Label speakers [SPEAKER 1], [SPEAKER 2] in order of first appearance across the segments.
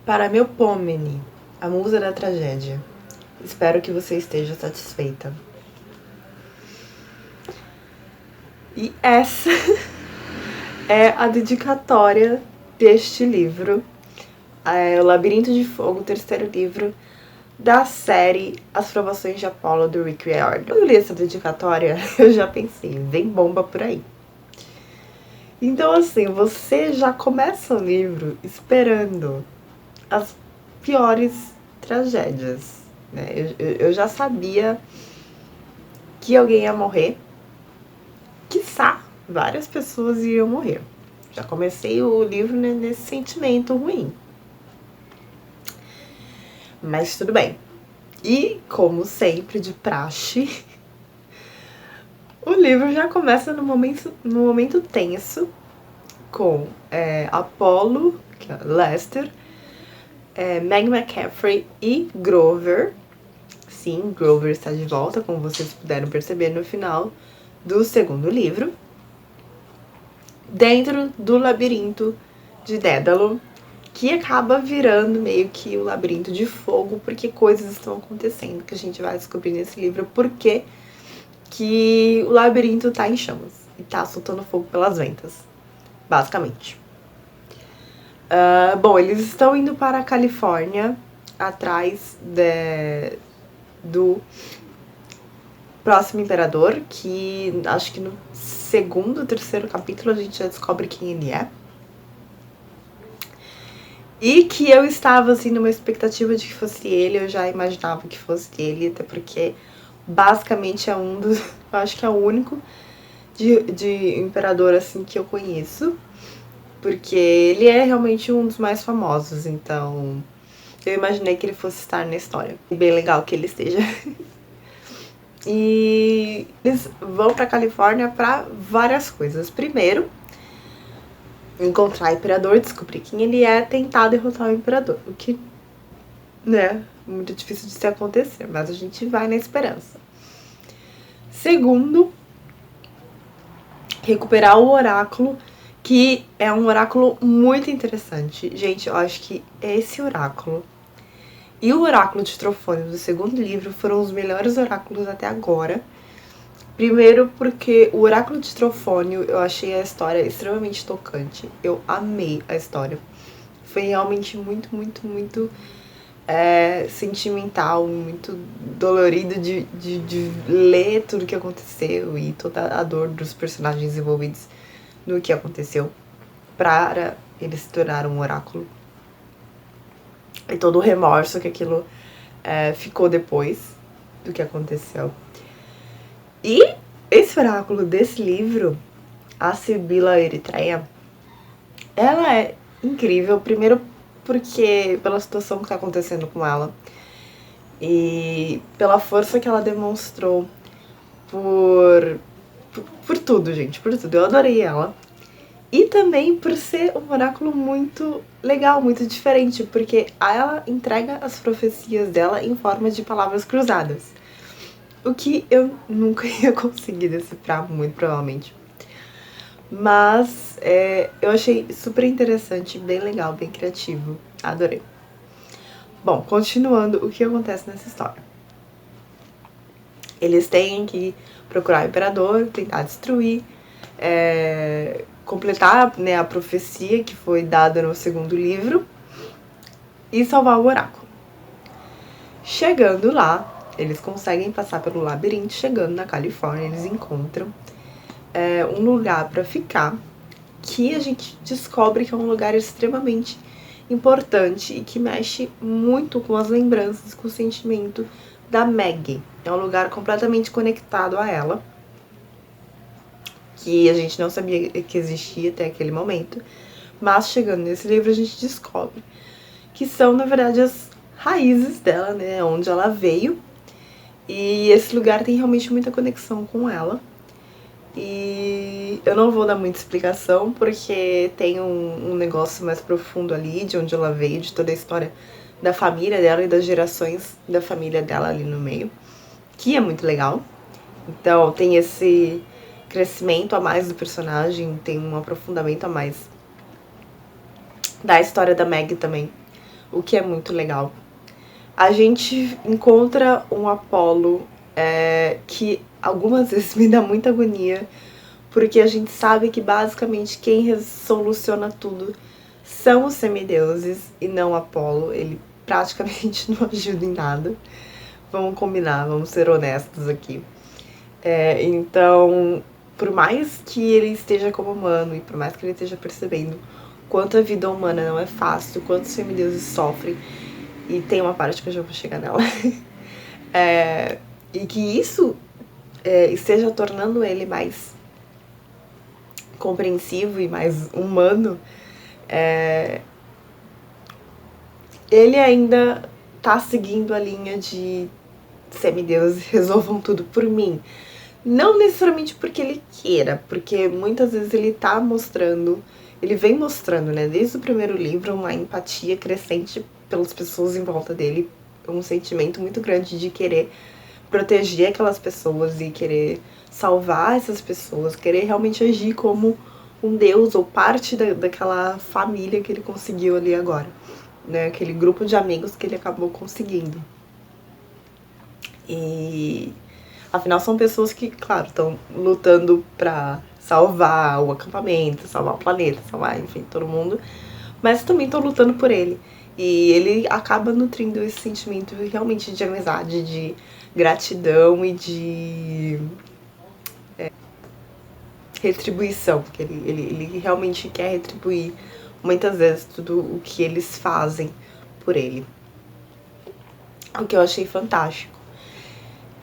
[SPEAKER 1] Para Melpomene, a musa da tragédia. Espero que você esteja satisfeita. E essa é a dedicatória deste livro. É o Labirinto de Fogo, o terceiro livro da série As Provações de Apolo, do Rick Riordan. Quando eu li essa dedicatória, eu já pensei, vem bomba por aí. Então, assim, você já começa o livro esperando as piores tragédias, né? Eu já sabia que alguém ia morrer, quiçá várias pessoas iam morrer. Já comecei o livro, né, nesse sentimento ruim. Mas tudo bem. E, como sempre, de praxe, o livro já começa no momento tenso, com Apolo, que é Lester, Meg McCaffrey e Grover. Sim, Grover está de volta, como vocês puderam perceber no final do segundo livro, dentro do labirinto de Dédalo, que acaba virando meio que o labirinto de fogo, porque coisas estão acontecendo, que a gente vai descobrir nesse livro porque que o labirinto tá em chamas e tá soltando fogo pelas ventas, basicamente. Bom, eles estão indo para a Califórnia, atrás do próximo imperador, que acho que no segundo, terceiro capítulo a gente já descobre quem ele é. E que eu estava, assim, numa expectativa de que fosse ele, eu já imaginava que fosse ele, até porque basicamente é um dos... eu acho que é o único de imperador, assim, que eu conheço. Porque ele é realmente um dos mais famosos, então eu imaginei que ele fosse estar na história. E bem legal que ele esteja. E eles vão pra Califórnia pra várias coisas. Primeiro, encontrar o imperador, descobrir quem ele é, tentar derrotar o imperador. O que, né, muito difícil de se acontecer, mas a gente vai na esperança. Segundo, recuperar o oráculo, que é um oráculo muito interessante. Gente, eu acho que esse oráculo e o oráculo de Trofônio do segundo livro foram os melhores oráculos até agora. Primeiro porque o oráculo de Trofônio, eu achei a história extremamente tocante. Eu amei a história. Foi realmente muito sentimental, muito dolorido de ler tudo que aconteceu e toda a dor dos personagens envolvidos no que aconteceu para ele se tornar um oráculo. E todo o remorso que aquilo ficou depois do que aconteceu. E esse oráculo desse livro, a Sibila Eritreia, ela é incrível, primeiro porque pela situação que tá acontecendo com ela e pela força que ela demonstrou por tudo, gente, por tudo. Eu adorei ela. E também por ser um oráculo muito legal, muito diferente, porque ela entrega as profecias dela em forma de palavras cruzadas. O que eu nunca ia conseguir decifrar, muito provavelmente. Mas eu achei super interessante, bem legal, bem criativo. Adorei. Bom, continuando, o que acontece nessa história? Eles têm que procurar o imperador, tentar destruir, completar, né, a profecia que foi dada no segundo livro e salvar o oráculo. Chegando lá, eles conseguem passar pelo labirinto. Chegando na Califórnia, eles encontram um lugar para ficar, que a gente descobre que é um lugar extremamente importante e que mexe muito com as lembranças, com o sentimento da Meg. É um lugar completamente conectado a ela, que a gente não sabia que existia até aquele momento, mas chegando nesse livro a gente descobre que são, na verdade, as raízes dela, né, onde ela veio, e esse lugar tem realmente muita conexão com ela. E eu não vou dar muita explicação, porque tem um negócio mais profundo ali, de onde ela veio, de toda a história da família dela e das gerações da família dela ali no meio, que é muito legal. Então tem esse crescimento a mais do personagem, tem um aprofundamento a mais da história da Meg também, o que é muito legal. A gente encontra um Apollo que algumas vezes me dá muita agonia, porque a gente sabe que basicamente quem soluciona tudo são os semideuses e não Apollo. Ele praticamente não ajuda em nada. Vamos combinar, vamos ser honestos aqui. Então, por mais que ele esteja como humano e por mais que ele esteja percebendo quanto a vida humana não é fácil, quanto os semideuses sofrem, e tem uma parte que eu já vou chegar nela, e que isso esteja tornando ele mais compreensivo e mais humano, ele ainda tá seguindo a linha de semideuses resolvam tudo por mim. Não necessariamente porque ele queira, porque muitas vezes ele tá mostrando, ele vem mostrando, né, desde o primeiro livro, uma empatia crescente pelas pessoas em volta dele, um sentimento muito grande de querer proteger aquelas pessoas e querer salvar essas pessoas, querer realmente agir como um deus ou parte daquela família que ele conseguiu ali agora, né, aquele grupo de amigos que ele acabou conseguindo. E afinal são pessoas que, claro, estão lutando pra salvar o acampamento, salvar o planeta, salvar, enfim, todo mundo, mas também estão lutando por ele. E ele acaba nutrindo esse sentimento realmente de amizade, de gratidão e de retribuição, que ele realmente quer retribuir muitas vezes tudo o que eles fazem por ele. O que eu achei fantástico.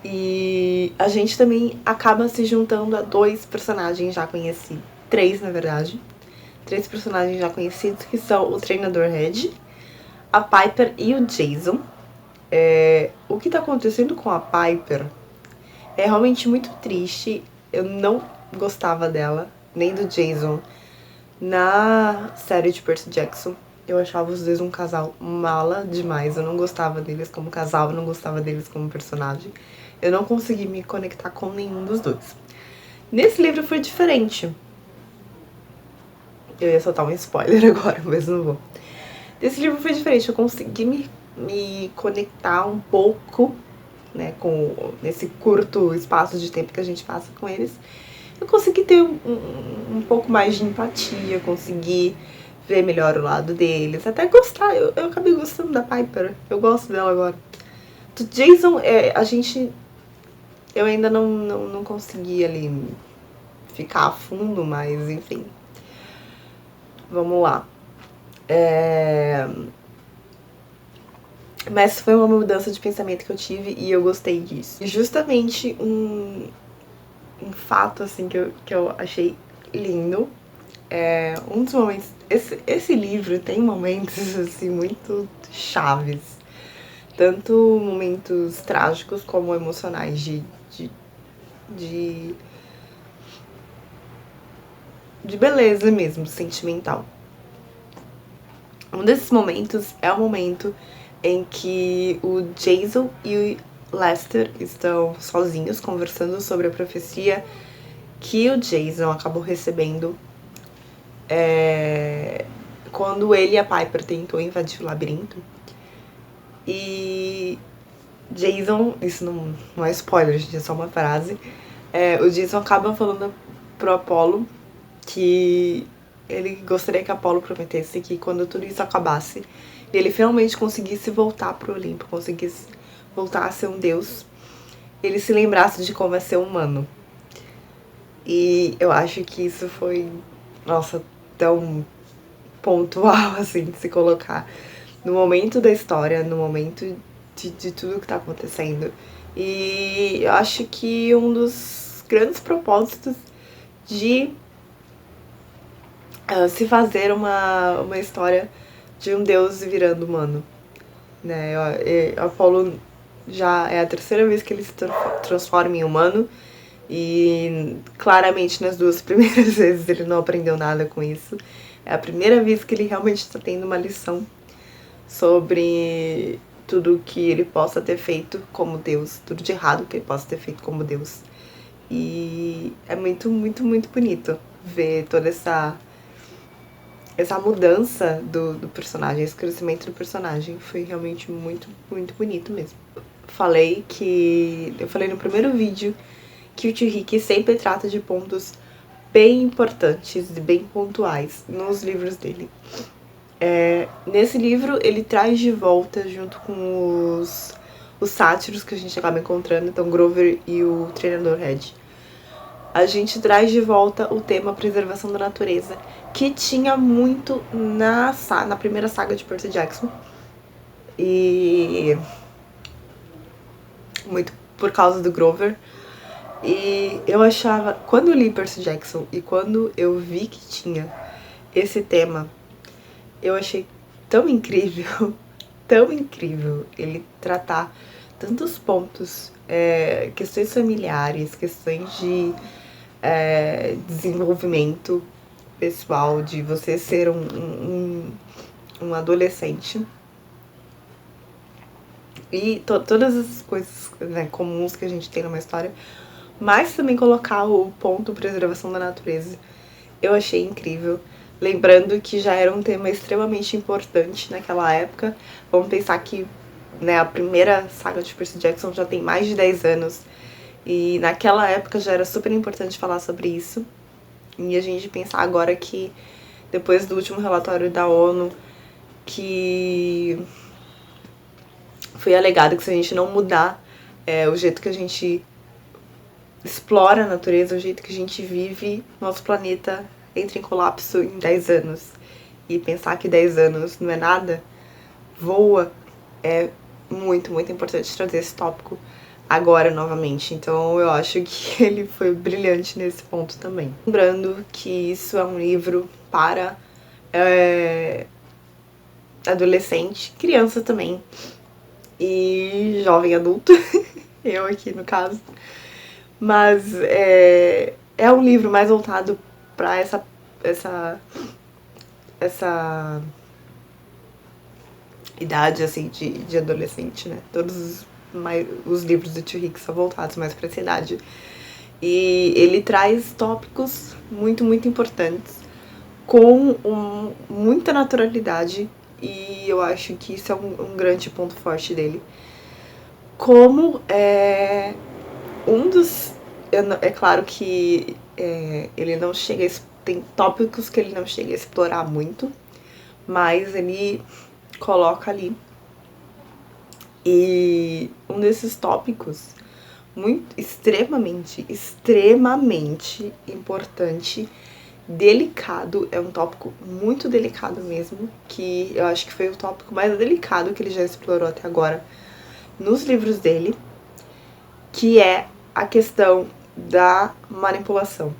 [SPEAKER 1] E a gente também acaba se juntando a dois personagens já conhecidos. Três, na verdade. Três personagens já conhecidos, que são o treinador Red, a Piper e o Jason. O que tá acontecendo com a Piper é realmente muito triste. Eu não gostava dela, nem do Jason. Na série de Percy Jackson, eu achava os dois um casal mala demais. Eu não gostava deles como casal, eu não gostava deles como personagem. Eu não consegui me conectar com nenhum dos dois. Nesse livro foi diferente. Eu ia soltar um spoiler agora, mas não vou. Nesse livro foi diferente. Eu consegui me conectar um pouco, né, com nesse curto espaço de tempo que a gente passa com eles. Eu consegui ter um pouco mais de empatia, consegui ver melhor o lado deles, até gostar. Eu acabei gostando da Piper, eu gosto dela agora. Do Jason, eu ainda não consegui ali ficar a fundo, mas enfim. Vamos lá. Mas foi uma mudança de pensamento que eu tive e eu gostei disso. E justamente um fato assim que eu achei lindo um dos momentos. Esse livro tem momentos assim muito chaves, tanto momentos trágicos como emocionais de beleza mesmo, sentimental. Um desses momentos é o momento em que o Jason e o Lester estão sozinhos conversando sobre a profecia que o Jason acabou recebendo quando ele e a Piper tentou invadir o labirinto. E Jason, isso não é spoiler, gente, é só uma frase. O Jason acaba falando pro Apollo que ele gostaria que Apollo prometesse que quando tudo isso acabasse, ele finalmente conseguisse voltar pro Olimpo, conseguisse voltar a ser um deus, ele se lembrasse de como é ser humano. E eu acho que isso foi, nossa, tão pontual, assim, de se colocar no momento da história, no momento de tudo que tá acontecendo. E eu acho que um dos grandes propósitos de se fazer uma história de um deus virando humano, né? Apolo já é a terceira vez que ele se transforma em humano e claramente nas duas primeiras vezes ele não aprendeu nada com isso. É a primeira vez que ele realmente está tendo uma lição sobre tudo que ele possa ter feito como Deus, tudo de errado que ele possa ter feito como Deus. E é muito, muito, muito bonito ver toda essa essa mudança do personagem, esse crescimento do personagem foi realmente muito, muito bonito mesmo. Eu falei no primeiro vídeo que o Tio Rick sempre trata de pontos bem importantes e bem pontuais nos livros dele. Nesse livro, ele traz de volta, junto com os sátiros que a gente acaba encontrando, então Grover e o Treinador Red, a gente traz de volta o tema preservação da natureza, que tinha muito na primeira saga de Percy Jackson. E muito por causa do Grover. E eu achava, quando eu li Percy Jackson e quando eu vi que tinha esse tema, eu achei tão incrível, tão incrível ele tratar tantos pontos, questões familiares, questões de desenvolvimento pessoal, de você ser um adolescente. E todas as coisas, né, comuns que a gente tem numa história, mas também colocar o ponto preservação da natureza, eu achei incrível. Lembrando que já era um tema extremamente importante naquela época. Vamos pensar que, né, a primeira saga de Percy Jackson já tem mais de 10 anos. E naquela época já era super importante falar sobre isso. E a gente pensar agora que, depois do último relatório da ONU, que foi alegado que se a gente não mudar o jeito que a gente explora a natureza, o jeito que a gente vive, nosso planeta entra em colapso em 10 anos. E pensar que 10 anos não é nada, voa, é muito, muito importante trazer esse tópico agora novamente. Então eu acho que ele foi brilhante nesse ponto também. Lembrando que isso é um livro para adolescente, criança também, e jovem adulto, eu aqui no caso. Mas é um livro mais voltado para essa idade, assim, de adolescente, né? Todos os livros do Tio Rick são voltados mais para essa idade. E ele traz tópicos muito, muito importantes, com muita naturalidade, e eu acho que isso é um grande ponto forte dele. Como é claro que ele não chega tem tópicos que ele não chega a explorar muito, mas ele coloca ali. E um desses tópicos extremamente importante, delicado, é um tópico muito delicado mesmo, que eu acho que foi o tópico mais delicado que ele já explorou até agora nos livros dele, que é a questão da manipulação.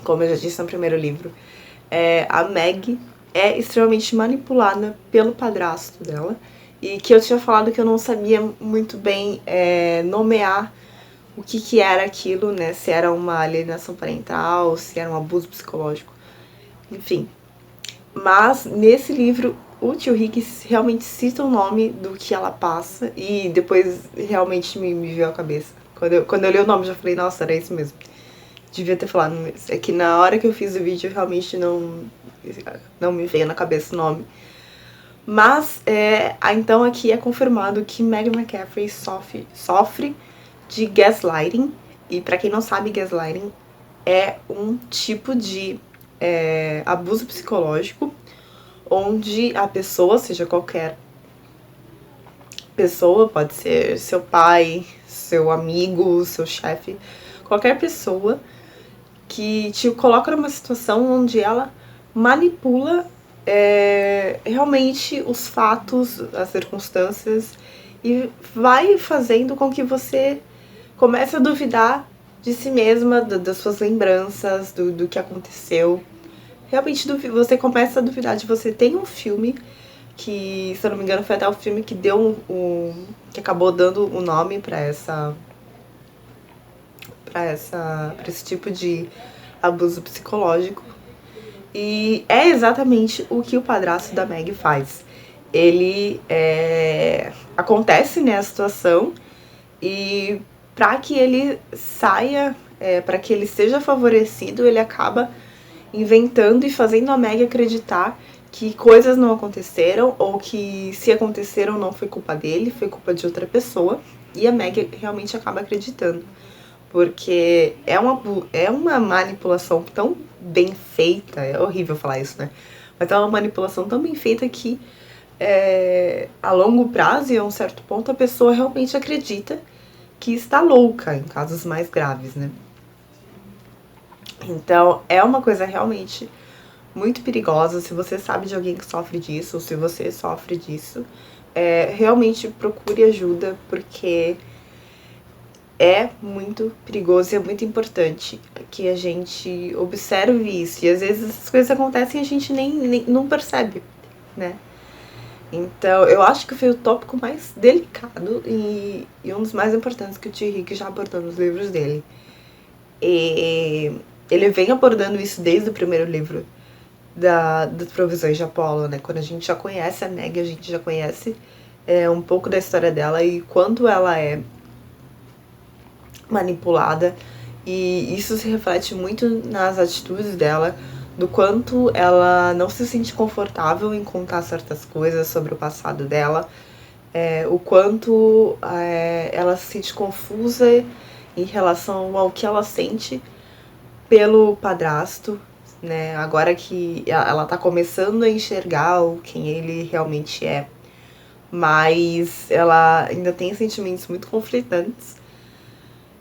[SPEAKER 1] Como eu já disse no primeiro livro, a Meg é extremamente manipulada pelo padrasto dela, e que eu tinha falado que eu não sabia muito bem nomear o que era aquilo, né? Se era uma alienação parental, se era um abuso psicológico, enfim. Mas nesse livro o Tio Rick realmente cita o nome do que ela passa, e depois realmente me veio à cabeça. Quando eu li o nome, já falei, nossa, era isso mesmo. Devia ter falado. É que na hora que eu fiz o vídeo, realmente não me veio na cabeça o nome. Mas, então aqui é confirmado que Meg McCaffrey sofre de gaslighting. E pra quem não sabe, gaslighting é um tipo de abuso psicológico, onde a pessoa, seja qualquer pessoa, pode ser seu pai, seu amigo, seu chefe, qualquer pessoa que te coloca numa situação onde ela manipula realmente os fatos, as circunstâncias, e vai fazendo com que você comece a duvidar de si mesma, das suas lembranças, do que aconteceu. Realmente você começa a duvidar de você. Tem um filme que, se eu não me engano, foi até o filme que deu que acabou dando o nome pra esse tipo de abuso psicológico. E é exatamente o que o padrasto da Meg faz. Ele acontece, né, a situação, e para que ele saia, para que ele seja favorecido, ele acaba inventando e fazendo a Meg acreditar que coisas não aconteceram, ou que se aconteceram não foi culpa dele, foi culpa de outra pessoa. E a Meg realmente acaba acreditando. Porque é uma manipulação tão bem feita, é horrível falar isso, né? Mas é uma manipulação tão bem feita que a longo prazo e a um certo ponto a pessoa realmente acredita que está louca, em casos mais graves, né? Então é uma coisa realmente muito perigosa. Se você sabe de alguém que sofre disso, ou se você sofre disso, realmente procure ajuda, porque é muito perigoso e é muito importante que a gente observe isso. E às vezes essas coisas acontecem e a gente nem não percebe, né? Então, eu acho que foi o tópico mais delicado e um dos mais importantes que o T. Rick já abordou nos livros dele. E ele vem abordando isso desde o primeiro livro das Provisões de Apolo, né? Quando a gente já conhece a Meg, a gente já conhece um pouco da história dela e quanto ela é manipulada. E isso se reflete muito nas atitudes dela, do quanto ela não se sente confortável em contar certas coisas sobre o passado dela, o quanto ela se sente confusa em relação ao que ela sente pelo padrasto, né? Agora que ela tá começando a enxergar quem ele realmente é, mas ela ainda tem sentimentos muito conflitantes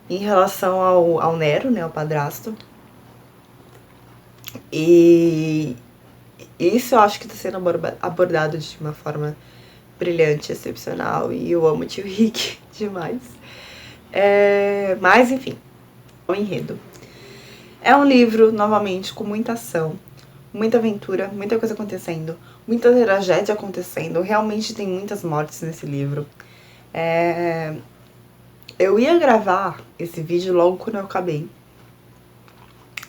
[SPEAKER 1] em relação ao Nero, né, o padrasto. E isso eu acho que tá sendo abordado de uma forma brilhante, excepcional, e eu amo o Tio Rick demais. Mas, enfim, o enredo. É um livro, novamente, com muita ação, muita aventura, muita coisa acontecendo, muita tragédia acontecendo. Realmente tem muitas mortes nesse livro. Eu ia gravar esse vídeo logo quando eu acabei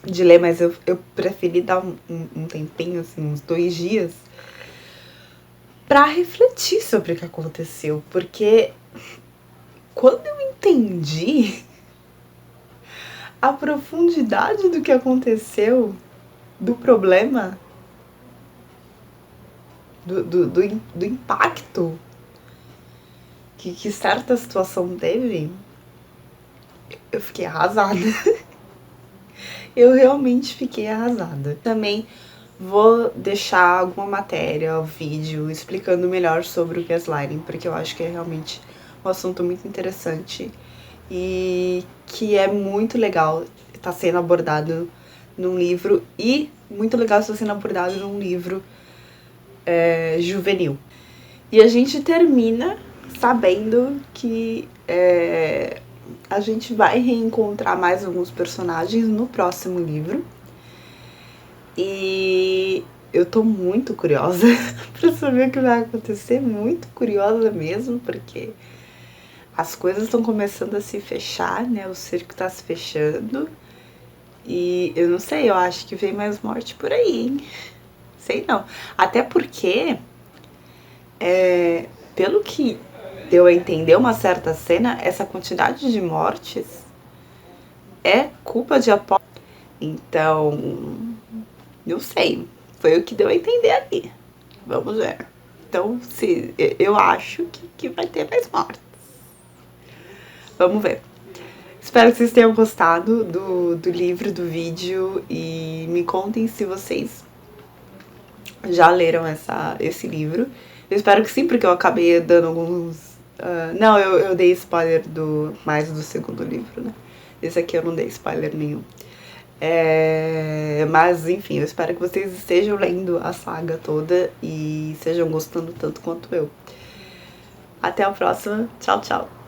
[SPEAKER 1] de ler, mas eu preferi dar um tempinho, assim, uns 2 dias, pra refletir sobre o que aconteceu, porque quando eu entendi a profundidade do que aconteceu, do problema, do impacto que certa situação teve, eu fiquei arrasada. Eu realmente fiquei arrasada. Também vou deixar alguma matéria, vídeo, explicando melhor sobre o gaslighting, porque eu acho que é realmente um assunto muito interessante e que é muito legal estar sendo abordado num livro, e muito legal estar sendo abordado num livro juvenil. E a gente termina sabendo que a gente vai reencontrar mais alguns personagens no próximo livro. E eu tô muito curiosa pra saber o que vai acontecer, muito curiosa mesmo, porque as coisas estão começando a se fechar, né? O cerco tá se fechando. E eu não sei, eu acho que vem mais morte por aí, hein? Sei não. Até porque, pelo que deu a entender uma certa cena, essa quantidade de mortes é culpa de Apolo. Então, não sei. Foi o que deu a entender ali. Vamos ver. Então, eu acho que vai ter mais mortes. Vamos ver. Espero que vocês tenham gostado do livro, do vídeo, e me contem se vocês já leram esse livro. Eu espero que sim, porque eu acabei dando alguns... não, eu dei spoiler mais do segundo livro, né? Esse aqui eu não dei spoiler nenhum. Mas, enfim, eu espero que vocês estejam lendo a saga toda e estejam gostando tanto quanto eu. Até a próxima. Tchau, tchau.